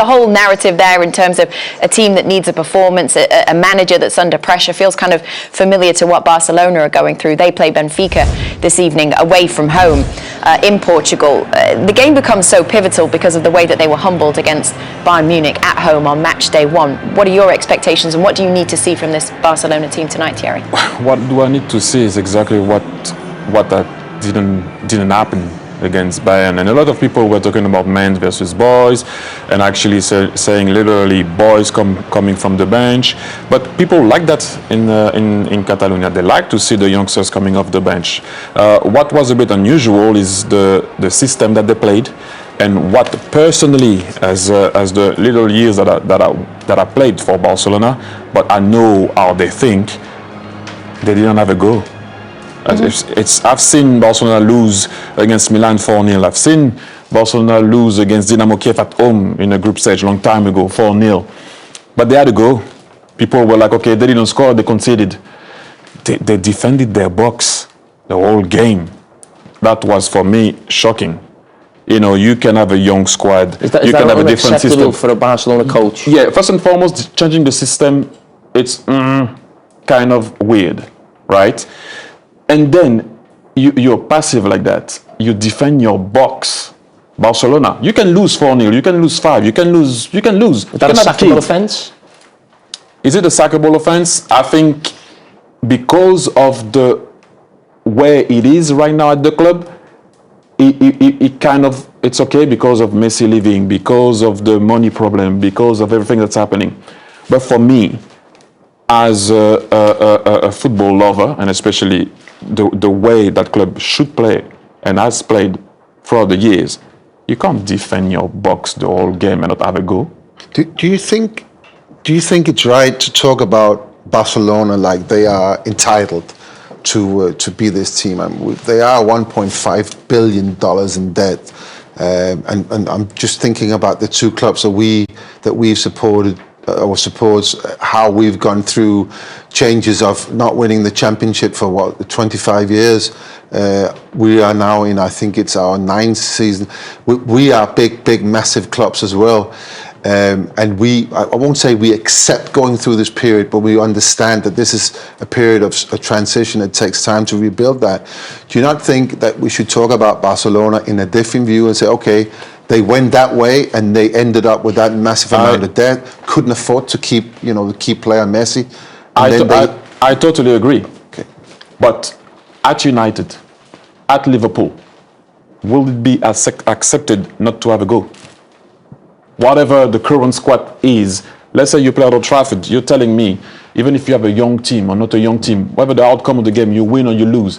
The whole narrative there in terms of a team that needs a performance, a manager that's under pressure, feels kind of familiar to what Barcelona are going through. They play Benfica this evening away from home in Portugal. The game becomes so pivotal because of the way that they were humbled against Bayern Munich at home on match day 1. What are your expectations and what do you need to see from this Barcelona team tonight, Thierry? What do I need to see is exactly what didn't happen against Bayern, and a lot of people were talking about men versus boys, and actually saying literally boys coming from the bench. But people like that in Catalonia. They like to see the youngsters coming off the bench. What was a bit unusual is the system that they played, and what personally, as the little years that I played for Barcelona, but I know how they think. They didn't have a go. I've seen Barcelona lose against Milan 4-0. I've seen Barcelona lose against Dynamo Kiev at home in a group stage long time ago, 4-0. But they had to go. People were like, okay, they didn't score, they conceded. They defended their box the whole game. That was, for me, shocking. You know, you can have a young squad. Is that have a different system for a Barcelona coach? Yeah, first and foremost, changing the system, it's kind of weird, right? And then you're passive like that. You defend your box. Barcelona, you can lose 4-0, you can lose 5, you can lose. Is that a sackable offence? Is it a sackable offence? I think because of the way it is right now at the club, it's okay because of Messi leaving, because of the money problem, because of everything that's happening. But for me, as a football lover, and especially the way that club should play and has played throughout the years, you can't defend your box the whole game and not have a go. Do you think it's right to talk about Barcelona like they are entitled to be this team? They are $1.5 billion in debt, and I'm just thinking about the two clubs that we've supported. Or supports how we've gone through changes of not winning the championship for 25 years. We are now in, I think it's our 9th season. We are big, massive clubs as well. And I won't say we accept going through this period, but we understand that this is a period of a transition. It takes time to rebuild that. Do you not think that we should talk about Barcelona in a different view and say, okay, they went that way and they ended up with that massive amount of debt, couldn't afford to keep, the key player Messi. I totally agree. Okay. But at United, at Liverpool, will it be accepted not to have a go? Whatever the current squad is, let's say you play at Old Trafford, you're telling me, even if you have a young team or not a young team, whatever the outcome of the game, you win or you lose.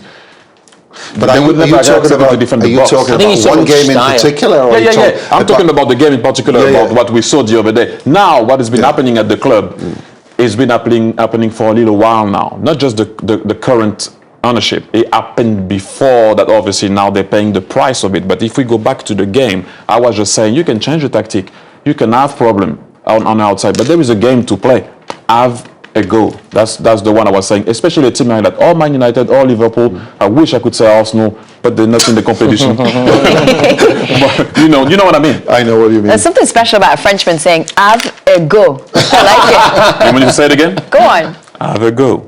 But are you talking about one game in particular? Or yeah. I'm talking about the game in particular, about what we saw the other day. Now, what has been happening at the club has been happening for a little while now. Not just the current ownership. It happened before that, obviously, now they're paying the price of it. But if we go back to the game, I was just saying, you can change the tactic. You can have problem on the outside, but there is a game to play. Have a go. That's the one I was saying, especially a team like that, or Man United, or Liverpool. I wish I could say Arsenal, but they're not in the competition. But you know what I mean. I know what you mean. There's something special about a Frenchman saying, have a go. I like it. You want me to say it again? Go on. Have a go.